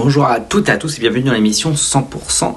Bonjour à toutes et à tous et bienvenue dans l'émission 100%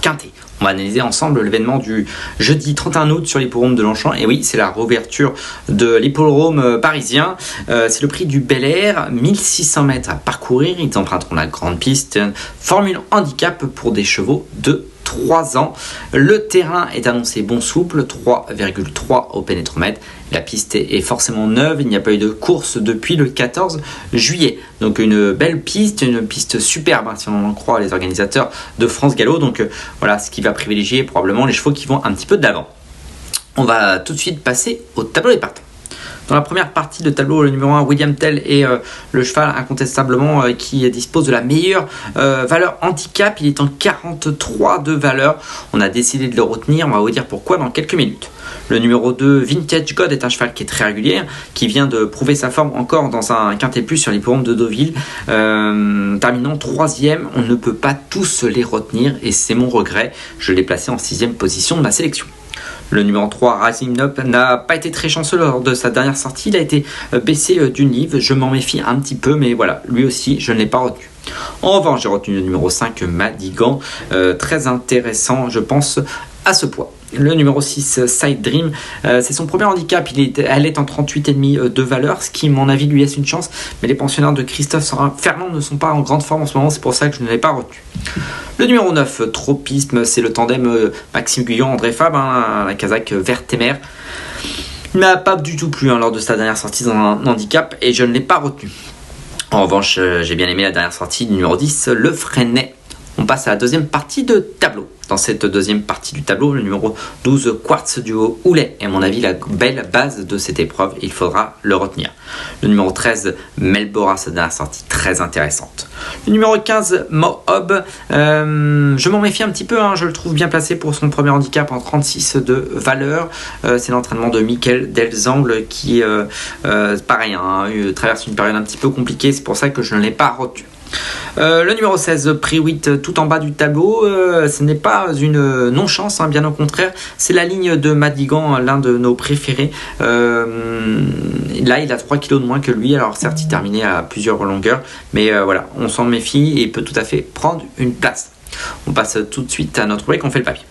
Quintet. On va analyser ensemble l'événement du jeudi 31 août sur l'hippodrome de Longchamp. Et oui, c'est la réouverture de l'hippodrome parisien. C'est le prix du Bel Air, 1600 mètres à parcourir. Ils emprunteront la grande piste. Formule handicap pour des chevaux de 3 ans. Le terrain est annoncé bon souple, 3,3 au pénétromètre. La piste est forcément neuve, il n'y a pas eu de course depuis le 14 juillet. Donc une belle piste, une piste superbe, si on en croit les organisateurs de France Gallo. Donc voilà, ce qui va privilégier probablement les chevaux qui vont un petit peu de l'avant. On va tout de suite passer au tableau des partants. Dans la première partie de tableau, le numéro 1, William Tell, est le cheval incontestablement qui dispose de la meilleure valeur handicap. Il est en 43 de valeur. On a décidé de le retenir. On va vous dire pourquoi dans quelques minutes. Le numéro 2, Vintage God, est un cheval qui est très régulier, qui vient de prouver sa forme encore dans un Quintet Plus sur l'hippodrome de Deauville. Terminant 3e, on ne peut pas tous les retenir et c'est mon regret. Je l'ai placé en 6e position de ma sélection. Le numéro 3, Rising Up, n'a pas été très chanceux lors de sa dernière sortie. Il a été baissé d'une livre. Je m'en méfie un petit peu, mais voilà, lui aussi, je ne l'ai pas retenu. En revanche, j'ai retenu le numéro 5, Madigan. Très intéressant, je pense, à ce poids. Le numéro 6, Side Dream, c'est son premier handicap. Elle est en 38,5 de valeur, ce qui, à mon avis, lui laisse une chance. Mais les pensionnaires de Christophe Fernand ne sont pas en grande forme en ce moment. C'est pour ça que je ne l'ai pas retenu. Le numéro 9, Tropisme, c'est le tandem Maxime Guyon-André Fabre, la casaque verte et mer. Il n'a pas du tout plu lors de sa dernière sortie dans un handicap et je ne l'ai pas retenu. En revanche, j'ai bien aimé la dernière sortie du numéro 10, Le Freinet. On passe à la deuxième partie de tableau. Dans cette deuxième partie du tableau, le numéro 12, Quartz du Houlet, est à mon avis la belle base de cette épreuve. Il faudra le retenir. Le numéro 13, Melbora, sa dernière sortie très intéressante. Le numéro 15, Mohob, je m'en méfie un petit peu. Je le trouve bien placé pour son premier handicap en 36 de valeur. C'est l'entraînement de Michael Delzangle qui, pareil, traverse une période un petit peu compliquée. C'est pour ça que je ne l'ai pas retenu. Le numéro 16, Prix 8, tout en bas du tableau, ce n'est pas une non-chance, bien au contraire, c'est la ligne de Madigan, l'un de nos préférés. Là, il a 3 kilos de moins que lui, alors certes, il terminait à plusieurs longueurs, mais voilà, on s'en méfie et peut tout à fait prendre une place. On passe tout de suite à notre break, on fait le papier.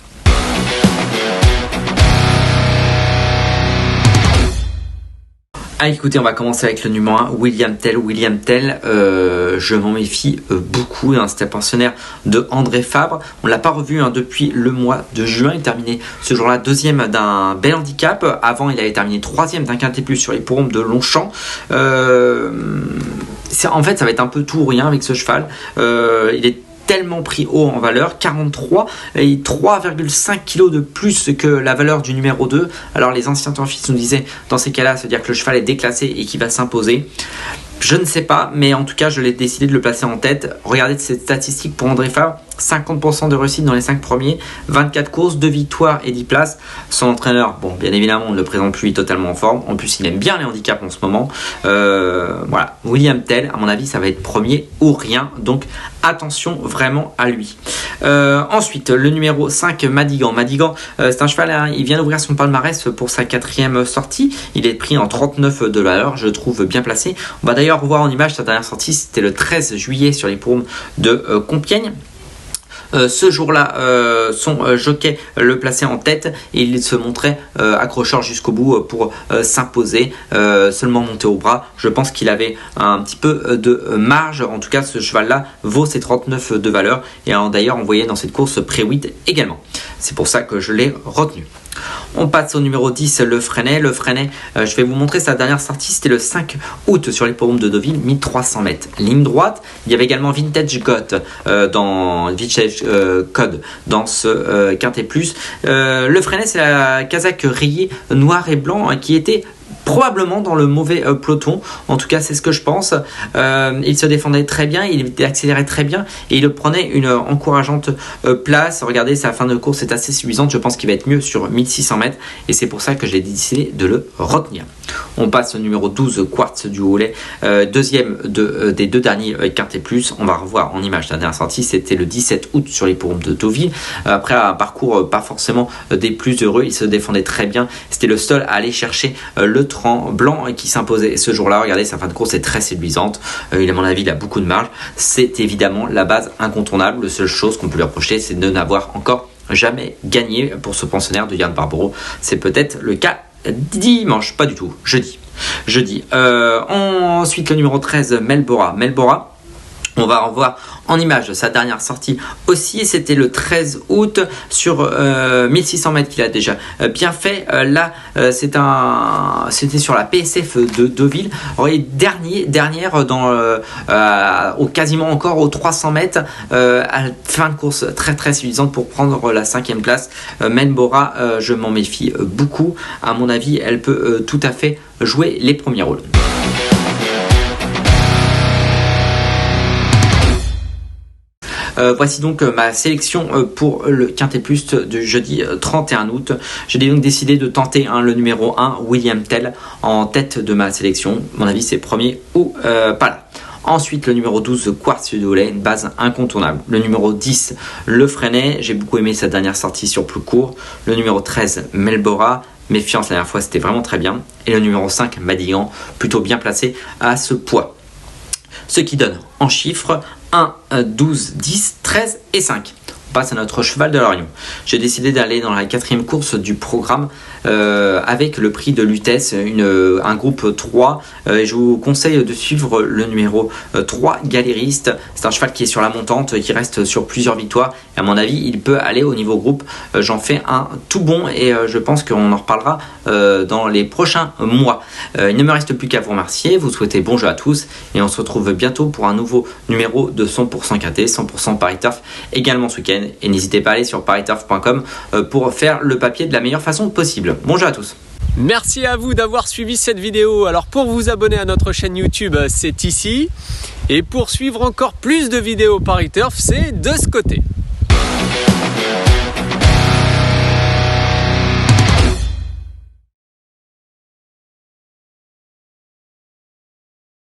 Écoutez, on va commencer avec le numéro 1, William Tell. Je m'en méfie beaucoup. C'était un pensionnaire de André Fabre. On ne l'a pas revu depuis le mois de juin. Il terminait ce jour-là 2e d'un bel handicap. Avant, il avait terminé 3e d'un Quintet Plus sur l'hippodrome de Longchamp. En fait, ça va être un peu tout ou rien avec ce cheval. Il est tellement pris haut en valeur, 43 et 3,5 kg de plus que la valeur du numéro 2. Alors les anciens temps-fils nous disaient dans ces cas-là, c'est-à-dire que le cheval est déclassé et qu'il va s'imposer. Je ne sais pas, mais en tout cas, je l'ai décidé de le placer en tête. Regardez cette statistique pour André Fabre. 50% de réussite dans les 5 premiers, 24 courses, 2 victoires et 10 places. Son entraîneur, bien évidemment, on ne le présente plus, il est totalement en forme. En plus, il aime bien les handicaps en ce moment. Voilà, William Tell, à mon avis, ça va être premier ou rien. Donc, attention vraiment à lui. Ensuite, le numéro 5, Madigan. Madigan, c'est un cheval, il vient d'ouvrir son palmarès pour sa 4e sortie. Il est pris en 39 de valeur, je trouve bien placé. On va d'ailleurs revoir en image sa dernière sortie, c'était le 13 juillet sur les paumes de Compiègne. Ce jour-là, son jockey le plaçait en tête et il se montrait accrocheur jusqu'au bout pour s'imposer, seulement monté au bras. Je pense qu'il avait un petit peu de marge. En tout cas, ce cheval-là vaut ses 39 de valeur et d'ailleurs, on voyait dans cette course Prix 8 également. C'est pour ça que je l'ai retenu. On passe au numéro 10, Le Freinet. Le Freinet, je vais vous montrer sa dernière sortie, c'était le 5 août sur l'hippodrome de Deauville, 1300 mètres. Ligne droite, il y avait également Vintage God dans ce Quintet Plus. Le Freinet, c'est la casaque rayée noir et blanc qui était probablement dans le mauvais peloton. En tout cas, c'est ce que je pense. Il se défendait très bien, il accélérait très bien et il prenait une encourageante place. Regardez, sa fin de course est assez suffisante. Je pense qu'il va être mieux sur 1600 mètres et c'est pour ça que j'ai décidé de le retenir. On passe au numéro 12, Quartz du Houlet, deuxième des 2 derniers Quintet Plus. On va revoir en image la dernière sortie, c'était le 17 août sur l'hippodrome de Deauville. Après un parcours pas forcément des plus heureux, il se défendait très bien. C'était le seul à aller chercher le Tremblant qui s'imposait ce jour-là. Regardez, sa fin de course est très séduisante. À mon avis, il a beaucoup de marge. C'est évidemment la base incontournable. La seule chose qu'on peut lui reprocher, c'est de n'avoir encore jamais gagné pour ce pensionnaire de Yann Barbero. C'est peut-être le cas dimanche, pas du tout, jeudi. Ensuite, le numéro 13, Melbora. On va revoir en image sa dernière sortie aussi. C'était le 13 août sur 1600 mètres qu'il a déjà bien fait. Là, c'était sur la PSF de Deauville. Et dernière quasiment encore aux 300 mètres. À fin de course très suffisante pour prendre la 5e place. Melbora, je m'en méfie beaucoup. À mon avis, elle peut tout à fait jouer les premiers rôles. Voici donc ma sélection pour le Quintet Plus du jeudi 31 août. J'ai donc décidé de tenter le numéro 1, William Tell, en tête de ma sélection. À mon avis, c'est premier ou pas là. Ensuite, le numéro 12, Quartz du Dolay, une base incontournable. Le numéro 10, Le Freinet. J'ai beaucoup aimé sa dernière sortie sur plus court. Le numéro 13, Melbora. Méfiance, la dernière fois, c'était vraiment très bien. Et le numéro 5, Madigan, plutôt bien placé à ce poids. Ce qui donne en chiffres 1, 12, 10, 13 et 5. On passe à notre cheval de l'Orion. J'ai décidé d'aller dans la 4e course du programme avec le prix de Lutèce, un groupe 3. Je vous conseille de suivre le numéro 3, Galériste. C'est un cheval qui est sur la montante, qui reste sur plusieurs victoires. Et à mon avis, il peut aller au niveau groupe. J'en fais un tout bon et je pense qu'on en reparlera dans les prochains mois. Il ne me reste plus qu'à vous remercier, vous souhaiter bon jeu à tous et on se retrouve bientôt pour un nouveau numéro de 100% Quintet, 100% Paris Turf également ce week-end. Et n'hésitez pas à aller sur pariturf.com pour faire le papier de la meilleure façon possible. Bon jeu à tous. Merci à vous d'avoir suivi cette vidéo. Alors pour vous abonner à notre chaîne YouTube, c'est ici. Et pour suivre encore plus de vidéos Paris Turf, c'est de ce côté.